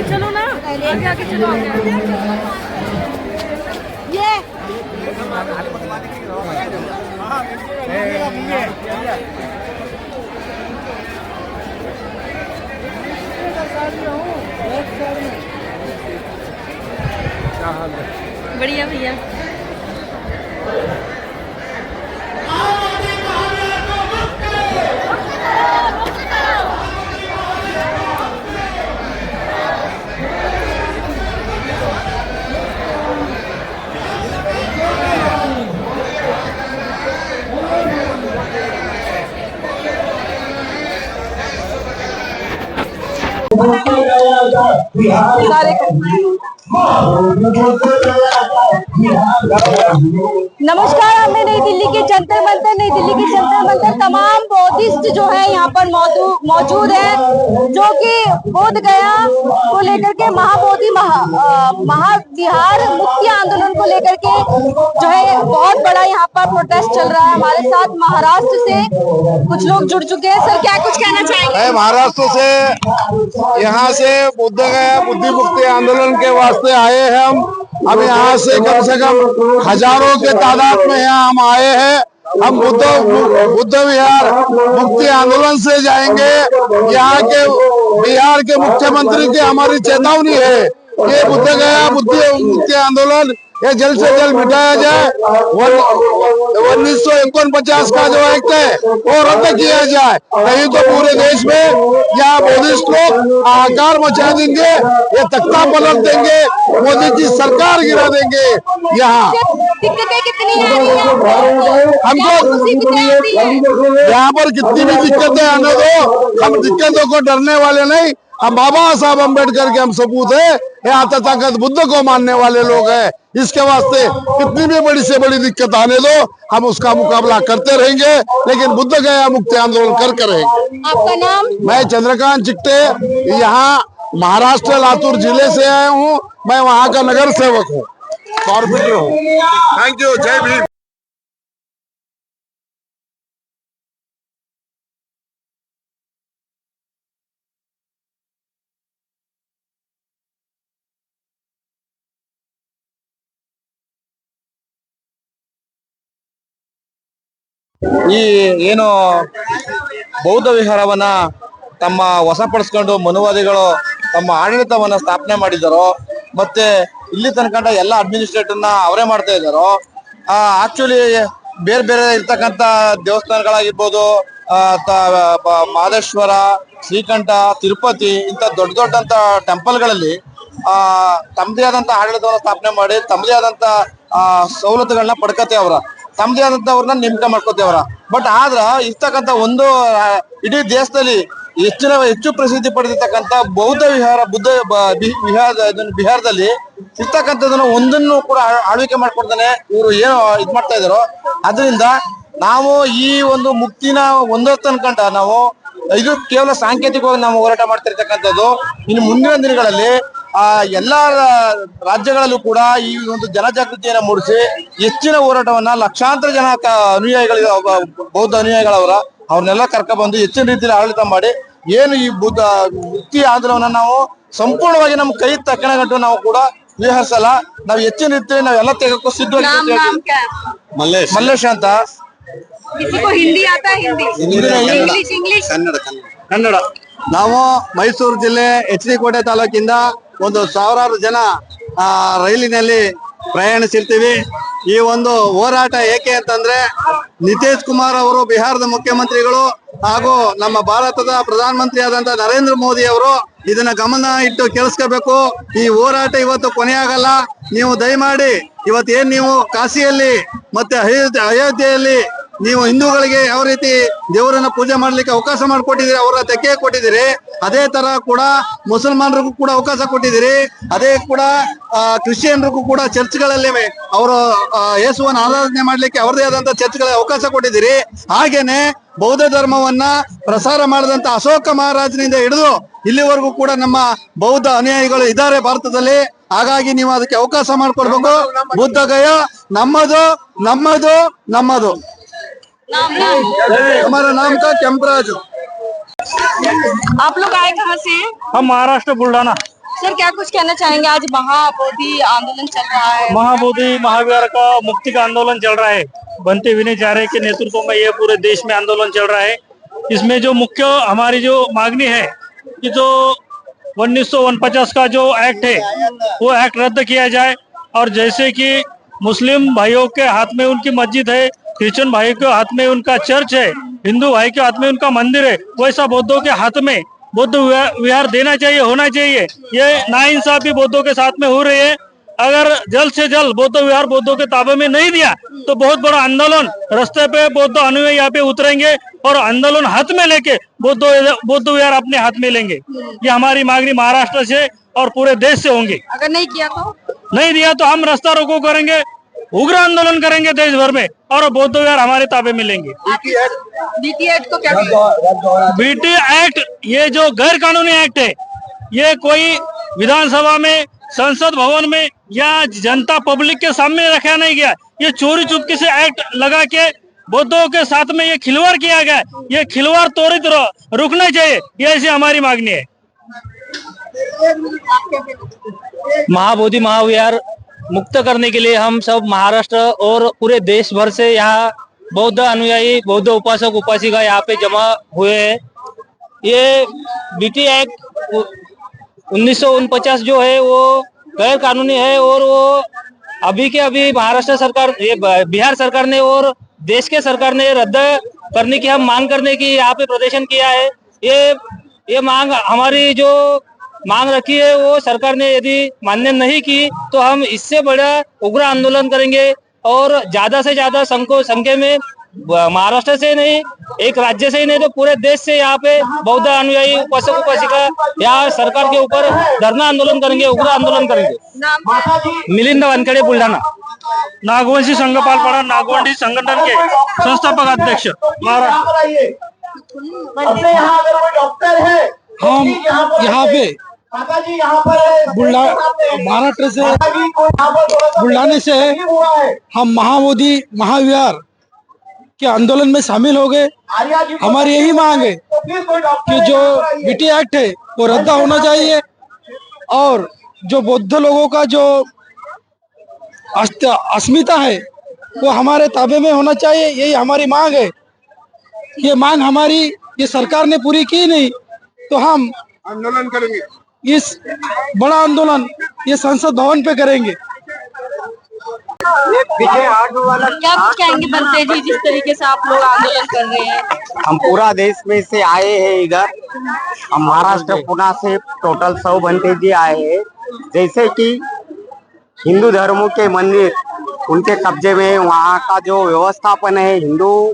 चलो ना आगे आगे चलो बढ़िया भैया। नमस्कार, हमें नई दिल्ली के जंतर मंतर तमाम बौद्धिस्ट जो है यहाँ पर मौजूद है, जो कि बोध गया को लेकर के महाबोधि महाविहार मुक्ति आंदोलन को लेकर के जो है बहुत बड़ा यहाँ पर प्रोटेस्ट चल रहा है। हमारे साथ महाराष्ट्र से कुछ लोग जुड़ चुके हैं। सर, क्या कुछ कहना चाहेंगे? महाराष्ट्र से यहाँ से बोध गया बुद्धि मुक्ति आंदोलन के वास्ते आए हैं। हम यहाँ से कम हजारों के तादाद में यहाँ हम आए हैं। हम बुद्ध विहार मुक्ति आंदोलन से जाएंगे। यहाँ के बिहार के मुख्यमंत्री की हमारी चेतावनी है कि बुद्ध गया बुद्धि मुक्ति आंदोलन ये जल्द से जल्द मिटाया जाए। 1949 का जो एक्ट है वो रद्द किया जाए, नहीं तो पूरे देश में यहाँ बुद्धिस्ट लोग हाहाकार मचा देंगे, ये तख्ता पलट देंगे, मोदी जी सरकार गिरा देंगे। यहाँ दिक्कतें कितनी आ रही हैं? हमको यहाँ पर कितनी भी दिक्कतें आने दो, हम दिक्कतों को डरने वाले नहीं। हम बाबा साहब अम्बेडकर के हम सपूत है, यहाँ तथागत बुद्ध को मानने वाले लोग हैं। इसके वास्ते कितनी भी बड़ी से बड़ी दिक्कत आने दो, हम उसका मुकाबला करते रहेंगे, लेकिन बुद्ध गया मुक्ति आंदोलन करके रहेंगे। आपका नाम? मैं चंद्रकांत चिट्टे, यहाँ महाराष्ट्र लातूर जिले से आया हूँ। मैं वहाँ का नगर सेवक हूँ, कॉर्पोरेटर हूँ। थैंक यू, जय भीम। ಏನು ಬೌದ್ಧ ವಿಹಾರವನ್ನ ತಮ್ಮ ವಶಪಡಿಸ್ಕೊಂಡು ಮನುವಾದಿಗಳು ತಮ್ಮ ಆಡಳಿತವನ್ನ ಸ್ಥಾಪನೆ ಮಾಡಿದಾರೋ, ಮತ್ತೆ ಇಲ್ಲಿ ತನಕ ಎಲ್ಲ ಅಡ್ಮಿನಿಸ್ಟ್ರೇಟರ್ನ ಅವರೇ ಮಾಡ್ತಾ ಇದ್ದಾರೋ. ಆಕ್ಚುಲಿ ಬೇರೆ ಬೇರೆ ಇರ್ತಕ್ಕಂಥ ದೇವಸ್ಥಾನಗಳಾಗಿರ್ಬೋದು, ಮಾದೇಶ್ವರ, ಶ್ರೀಕಂಠ, ತಿರುಪತಿ ಇಂಥ ದೊಡ್ಡ ದೊಡ್ಡಂತ ಟೆಂಪಲ್ಗಳಲ್ಲಿ ತಮ್ಮದೇ ಆದಂತ ಆಡಳಿತವನ್ನ ಸ್ಥಾಪನೆ ಮಾಡಿ ತಮ್ಮದೇ ಆದಂತ ಸವಲತ್ತುಗಳನ್ನ ಪಡ್ಕತ್ತೇವ್ರ, ತಮ್ಮದೇ ಆದಂತವ್ರನ್ನ ನೇಮಕ ಮಾಡ್ಕೋತೇವ್ರ. ಬಟ್ ಆದ್ರ ಇರ್ತಕ್ಕಂಥ ಒಂದು ಇಡೀ ದೇಶದಲ್ಲಿ ಹೆಚ್ಚು ಪ್ರಸಿದ್ಧಿ ಪಡೆದಿರ್ತಕ್ಕಂಥ ಬೌದ್ಧ ವಿಹಾರ ಬಿಹಾರದಲ್ಲಿ ಇರ್ತಕ್ಕಂಥದನ್ನ ಒಂದನ್ನು ಕೂಡ ಆಳ್ವಿಕೆ ಮಾಡ್ಕೊಡ್ತಾನೆ ಇವರು ಏನು ಇದ್ ಮಾಡ್ತಾ ಇದಾರೋ. ಅದರಿಂದ ನಾವು ಈ ಒಂದು ಮುಕ್ತಿನ ಒಂದೊತ್ತು ಅನ್ಕೊಂಡ ನಾವು ಇದು ಕೇವಲ ಸಾಂಕೇತಿಕವಾಗಿ ನಾವು ಹೋರಾಟ ಮಾಡ್ತಿರ್ತಕ್ಕಂಥದ್ದು. ಇನ್ನು ಮುಂದಿನ ದಿನಗಳಲ್ಲಿ ಎಲ್ಲಾ ರಾಜ್ಯಗಳಲ್ಲೂ ಕೂಡ ಈ ಒಂದು ಜನಜಾಗೃತಿಯನ್ನ ಮೂಡಿಸಿ ಹೆಚ್ಚಿನ ಹೋರಾಟವನ್ನ ಲಕ್ಷಾಂತರ ಜನ ಅನುಯಾಯಿಗಳಿಗೆ ಬೌದ್ಧ ಅನುಯಾಯಿಗಳವರ ಅವ್ರನ್ನೆಲ್ಲ ಕರ್ಕ ಬಂದು ಹೆಚ್ಚಿನ ರೀತಿಯಲ್ಲಿ ಆಡಳಿತ ಮಾಡಿ ಏನು ಈ ಬುದ್ಧ ಮುಕ್ತಿ ಆಂದೋಲನ ನಾವು ಸಂಪೂರ್ಣವಾಗಿ ನಮ್ಮ ಕೈ ತಕ್ಕಣಗಂಟು ನಾವು ಕೂಡ ವಿಹರಿಸಲ್ಲ. ನಾವು ಹೆಚ್ಚಿನ ರೀತಿಯಲ್ಲಿ ನಾವೆಲ್ಲ ತೆಗೆದುಕೋ ಸಿದ್ಧವಾಗಿ. ಮಲ್ಲೇಶ್ ಅಂತ. ಕನ್ನಡ. ನಾವು ಮೈಸೂರು ಜಿಲ್ಲೆ ಎಚ್ ಡಿ ಕೋಟೆ ತಾಲೂಕಿಂದ ಒಂದು ಸಾವಿರಾರು ಜನ ರೈಲಿನಲ್ಲಿ ಪ್ರಯಾಣಿಸಿರ್ತೀವಿ. ಈ ಒಂದು ಹೋರಾಟ ಏಕೆ ಅಂತಂದ್ರೆ ನಿತೀಶ್ ಕುಮಾರ್ ಅವರು ಬಿಹಾರದ ಮುಖ್ಯಮಂತ್ರಿಗಳು ಹಾಗೂ ನಮ್ಮ ಭಾರತದ ಪ್ರಧಾನಮಂತ್ರಿ ಆದಂತ ನರೇಂದ್ರ ಮೋದಿ ಅವರು ಇದನ್ನ ಗಮನ ಇಟ್ಟು ಕೇಳಿಸ್ಕೋಬೇಕು. ಈ ಹೋರಾಟ ಇವತ್ತು ಕೊನೆಯಾಗಲ್ಲ. ನೀವು ದಯಮಾಡಿ ಇವತ್ತೇನ್ ನೀವು ಕಾಶಿಯಲ್ಲಿ ಮತ್ತೆ ಅಯೋಧ್ಯೆಯಲ್ಲಿ ನೀವು ಹಿಂದೂಗಳಿಗೆ ಯಾವ ರೀತಿ ದೇವರನ್ನ ಪೂಜೆ ಮಾಡ್ಲಿಕ್ಕೆ ಅವಕಾಶ ಮಾಡಿಕೊಟ್ಟಿದ್ದೀರಿ, ಅವರ ತೆಕ್ಕೆ ಕೊಟ್ಟಿದ್ದೀರಿ, ಅದೇ ತರ ಕೂಡ ಮುಸಲ್ಮಾನರಿಗೂ ಕೂಡ ಅವಕಾಶ ಕೊಟ್ಟಿದ್ದೀರಿ. ಅದೇ ಕೂಡ ಕ್ರಿಶ್ಚಿಯನ್ರಿಗೂ ಕೂಡ ಚರ್ಚ್ಗಳಲ್ಲಿ ಅವರು ಯೇಸುವನ್ನು ಆರಾಧನೆ ಮಾಡ್ಲಿಕ್ಕೆ ಅವರದೇ ಆದಂತ ಚರ್ಚ್ಗಳಿಗೆ ಅವಕಾಶ ಕೊಟ್ಟಿದ್ದೀರಿ. ಹಾಗೇನೆ ಬೌದ್ಧ ಧರ್ಮವನ್ನ ಪ್ರಸಾರ ಮಾಡಿದಂತ ಅಶೋಕ ಮಹಾರಾಜನಿಂದ ಹಿಡಿದು ಇಲ್ಲಿವರೆಗೂ ಕೂಡ ನಮ್ಮ ಬೌದ್ಧ ಅನುಯಾಯಿಗಳು ಇದ್ದಾರೆ ಭಾರತದಲ್ಲಿ. ಹಾಗಾಗಿ ನೀವು ಅದಕ್ಕೆ ಅವಕಾಶ ಮಾಡಿಕೊಡ್ಬೇಕು. ಬುದ್ಧ ಗಯ ನಮ್ಮದು ನಮ್ಮದು ನಮ್ಮದು. हमारा नाम का कैंपराज। आप लोग आए कहाँ से? हम महाराष्ट्र बुल्ढाना। सर क्या कुछ कहना चाहेंगे? आज महाबोधि आंदोलन चल रहा है। महाबोधि महावीर का मुक्ति का आंदोलन चल रहा है। बनते विनयचार्य के नेतृत्व में ये पूरे देश में आंदोलन चल रहा है। इसमें जो मुख्य हमारी जो मांगनी है कि जो 1949 का जो एक्ट है वो एक्ट रद्द किया जाए। और जैसे कि मुस्लिम भाइयों के हाथ में उनकी मस्जिद है, क्रिश्चियन भाई के हाथ में उनका चर्च है, हिंदू भाई के हाथ में उनका मंदिर है, वैसा बौद्धों के हाथ में बौद्ध विहार देना चाहिए, होना चाहिए। ये नाइंसाफी बौद्धों के साथ में हो रही है। अगर जल्द से जल्द बौद्ध विहार बौद्धों के ताबे में नहीं दिया तो बहुत बड़ा आंदोलन रास्ते पे बौद्ध अनुयायी यहाँ पे उतरेंगे और आंदोलन हाथ में लेके बौद्ध विहार अपने हाथ में लेंगे। ये हमारी मांगनी महाराष्ट्र से और पूरे देश से होंगे। अगर नहीं किया तो? नहीं दिया तो हम रास्ता रोको करेंगे, उग्र आंदोलन करेंगे देश भर में और बौद्ध विहार हमारे ताबे में लेंगे। बीटी एक्ट को क्या? बीटी एक्ट ये जो गैर कानूनी एक्ट है, ये कोई विधानसभा में, संसद भवन में या जनता पब्लिक के सामने रखा नहीं गया। ये चोरी चुपके से एक्ट लगा के बौद्धों के साथ में ये खिलवाड़ किया गया। ये खिलवाड़ त्वरित रुकना चाहिए, ये ऐसी हमारी मांगनी है। महाबोधि महाविहार मुक्त करने के लिए हम सब महाराष्ट्र और पूरे देश भर से यहाँ बौद्ध अनुयायी, बौद्ध उपासक उपासिका यहाँ पे जमा हुए हैं। ये बीटी एक्ट 1949 जो है वो गैर कानूनी है और वो अभी के अभी महाराष्ट्र सरकार, ये बिहार सरकार ने और देश के सरकार ने रद्द करने की हम मांग करने की यहाँ पे प्रदर्शन किया है। ये मांग हमारी जो मांग रखी है वो सरकार ने यदि मान्य नहीं की तो हम इससे बड़ा उग्र आंदोलन करेंगे और ज्यादा से ज्यादा संख्या में महाराष्ट्र से नहीं, एक राज्य से ही नहीं तो पूरे देश से यहाँ पे बौद्ध अनुयायी उपासक उपासिका यहाँ सरकार के ऊपर धरना आंदोलन करेंगे, उग्र आंदोलन करेंगे। मिलिंद वानखेड़े बुल्ढाना। नागवंशी संघपालपाड़ा नागवंशी संगठन के संस्थापक अध्यक्ष महाराष्ट्र। हम यहाँ पे महाराष्ट्र से बुल्ढाने से हम महाबोधि महाविहार के आंदोलन में शामिल हो गए। हमारी यही मांग है कि जो बीटी एक्ट है वो रद्द होना चाहिए और जो बौद्ध लोगों का जो अस्मिता है वो हमारे ताबे में होना चाहिए। यही हमारी मांग है। ये मांग हमारी ये सरकार ने पूरी की नहीं तो हम आंदोलन करेंगे। इस बड़ा आंदोलन ये संसद भवन पे करेंगे। क्या कुछ कहेंगे बनते जी, जिस तरीके से आप लोग आंदोलन कर रहे हैं? हम पूरा देश में से आए हैं इधर। हम महाराष्ट्र पुणे से टोटल 100 बनते जी आए हैं। जैसे कि हिंदू धर्मों के मंदिर उनके कब्जे में, वहाँ का जो व्यवस्थापन है हिंदू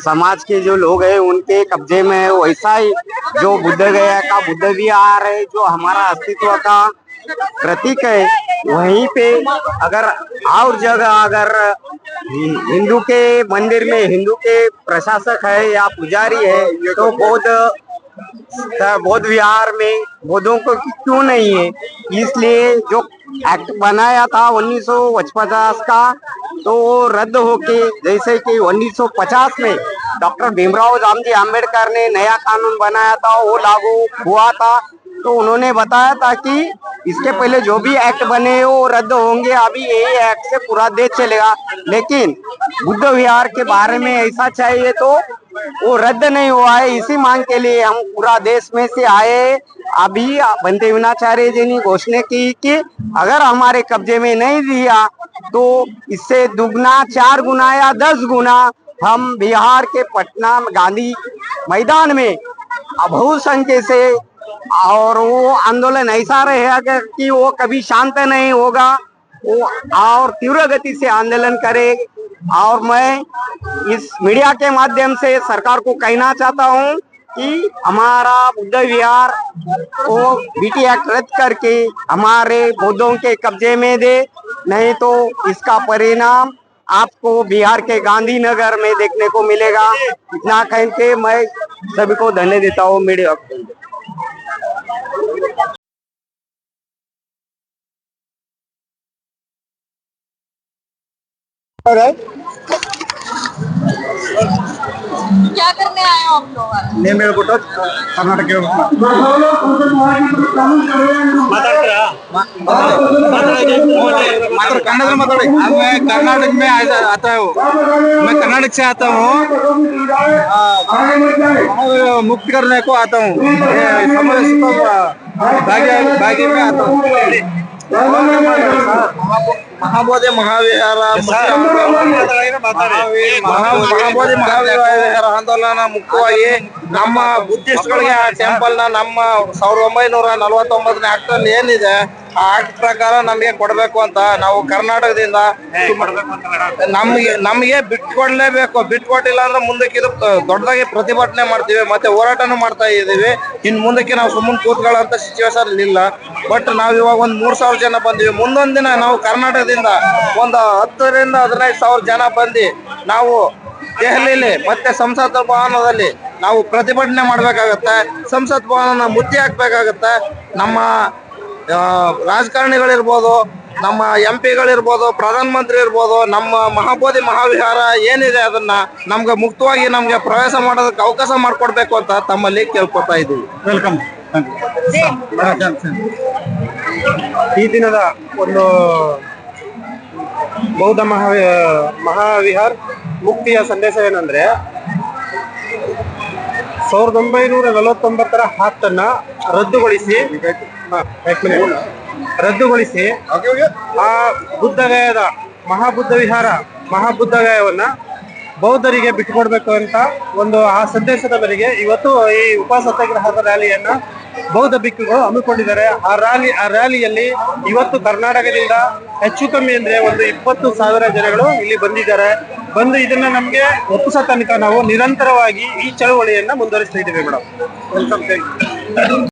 समाज के जो लोग हैं उनके कब्जे में है, वैसा ही जो बुद्ध गया का बुद्ध विहार है जो हमारा अस्तित्व का प्रतीक है, वहीं पे अगर और जगह अगर हिंदू के मंदिर में हिंदू के प्रशासक है या पुजारी है तो बौद्ध विहार में बौद्धों को क्यों नहीं है। इसलिए जो एक्ट बनाया था 1950 का तो वो रद्द होके, जैसे कि 1950 में डॉक्टर भीमराव रामजी आम्बेडकर ने नया कानून बनाया था वो लागू हुआ था। तो उन्होंने बताया था कि इसके पहले जो भी एक्ट बने वो रद्द होंगे, अभी यही एक्ट से पूरा देश चलेगा। लेकिन बुद्ध विहार के बारे में ऐसा चाहिए तो वो रद्द नहीं हुआ है। इसी मांग के लिए हम पूरा देश में से आए। अभी बंते विनाचार्य जी ने घोषणा की कि अगर हमारे कब्जे में नहीं दिया तो इससे दुगना 4 गुना या 10 गुना हम बिहार के पटना गांधी मैदान में बहुसंख्य से, और वो आंदोलन ऐसा रहेगा कि वो कभी शांत नहीं होगा, वो और तीव्र गति से आंदोलन करे। और मैं इस मीडिया के माध्यम से सरकार को कहना चाहता हूं कि हमारा बुद्ध विहार को बीटी एक्ट रद्द करके हमारे बौद्धों के कब्जे में दे, नहीं तो इसका परिणाम आपको बिहार के गांधीनगर में देखने को मिलेगा। इतना कह के मैं सभी को धन्यवाद देता हूँ मीडिया को। क्या करने आए हो आप लोग? ನೇಮ್ ಹೇಳ್ಬಿಟ್ಟು ಕರ್ನಾಟಕ कन्नड़ माताड़ी। मैं कर्नाटक में आता हूँ, मैं कर्नाटक से आता हूँ, मुक्त करने को आता हूँ, भाग्य में आता हूँ। महाबोधि महाविहार ಮಹಾಬೋಧಿ ಮಹಾವಿಹಾರ ಆಂದೋಲನ ಮುಖ್ಯವಾಗಿ ನಮ್ಮ ಬುದ್ಧಿಸ್ಟ್ ಗಳಿಗೆ ಆ ಟೆಂಪಲ್ ನ ನಮ್ಮ 1949ನೇ ಆಕ್ಟ್ ಅಲ್ಲಿ ಏನಿದೆ ಆ ಆಕ್ಟ್ ಪ್ರಕಾರ ನಮಗೆ ಕೊಡಬೇಕು ಅಂತ ನಾವು ಕರ್ನಾಟಕದಿಂದ ನಮಗೆ ಬಿಟ್ಕೊಡ್ಲೇಬೇಕು. ಬಿಟ್ಕೊಟ್ಟಿಲ್ಲ ಅಂದ್ರೆ ಮುಂದಕ್ಕೆ ಇದು ದೊಡ್ಡದಾಗಿ ಪ್ರತಿಭಟನೆ ಮಾಡ್ತೀವಿ, ಮತ್ತೆ ಹೋರಾಟನೂ ಮಾಡ್ತಾ ಇದೀವಿ. ಇನ್ ಮುಂದಕ್ಕೆ ನಾವು ಸುಮ್ಮನೆ ಕೂತ್ಕೊಳ್ಳೋಂತ ಸಿಚುವೇಶನ್ ಇಲ್ಲ. ಬಟ್ ನಾವ್ ಇವಾಗ ಒಂದ್ 3,000 ಜನ ಬಂದಿವಿ. ಮುಂದೊಂದ್ ದಿನ ನಾವು ಕರ್ನಾಟಕದಿಂದ ಒಂದು 10 ರಿಂದ 15,000 ಜನ ಬಂದು ನಾವು ದೆಹಲಿಯಲ್ಲಿ ಮತ್ತೆ ಸಂಸತ್ ಭವನದಲ್ಲಿ ನಾವು ಪ್ರತಿಭಟನೆ ಮಾಡ್ಬೇಕಾಗತ್ತೆ. ಸಂಸತ್ ಭವನ ಮುತ್ತಿ ಹಾಕ್ಬೇಕಾಗತ್ತೆ. ನಮ್ಮ ರಾಜಕಾರಣಿಗಳಿರ್ಬೋದು, ನಮ್ಮ MP ಗಳಿರ್ಬೋದು, ಪ್ರಧಾನ ಮಂತ್ರಿ ಇರ್ಬೋದು, ನಮ್ಮ ಮಹಾಬೋಧಿ ಮಹಾವಿಹಾರ ಏನಿದೆ ಅದನ್ನ ನಮ್ಗೆ ಮುಕ್ತವಾಗಿ ನಮ್ಗೆ ಪ್ರವೇಶ ಮಾಡೋದಕ್ಕೆ ಅವಕಾಶ ಮಾಡ್ಕೊಡ್ಬೇಕು ಅಂತ ತಮ್ಮಲ್ಲಿ ಕೇಳ್ಕೊತಾ ಇದ್ದೀವಿ. ವೆಲ್ಕಮ್. ಈ ದಿನದ ಒಂದು ಬೌದ್ಧ ಮಹಾವಿಹಾರ್ ಮುಕ್ತಿಯ ಸಂದೇಶ ಏನಂದ್ರೆ 1949ರ ಆಕ್ಟನ್ನ ರದ್ದುಗೊಳಿಸಿ ಆ ಬುದ್ಧಗಯದ ಮಹಾಬುದ್ಧ ಗಯವನ್ನ ಬೌದ್ಧರಿಗೆ ಬಿಟ್ಟುಕೊಡ್ಬೇಕು ಅಂತ ಒಂದು ಆ ಸಂದೇಶದ ಮೇರೆಗೆ ಇವತ್ತು ಈ ಉಪವಾಸ ಸತ್ಯಾಗ್ರಹದ ರ್ಯಾಲಿಯನ್ನ ಬೌದ್ಧ ಭಿಕ್ಕುಗಳು ಹಮ್ಮಿಕೊಂಡಿದ್ದಾರೆ. ಆ ರ್ಯಾಲಿಯಲ್ಲಿ ಇವತ್ತು ಕರ್ನಾಟಕದಿಂದ ಹೆಚ್ಚು ಕಮ್ಮಿ ಅಂದ್ರೆ ಒಂದು 20,000 ಜನಗಳು ಇಲ್ಲಿ ಬಂದಿದ್ದಾರೆ. ಬಂದು ಇದನ್ನ ನಮ್ಗೆ ಒಪ್ಪಿಸೋ ತನಕ ನಾವು ನಿರಂತರವಾಗಿ ಈ ಚಳವಳಿಯನ್ನ ಮುಂದುವರಿಸ್ತಾ ಇದ್ದೀವಿ ಮೇಡಮ್. ವೆಲ್ಕಮ್.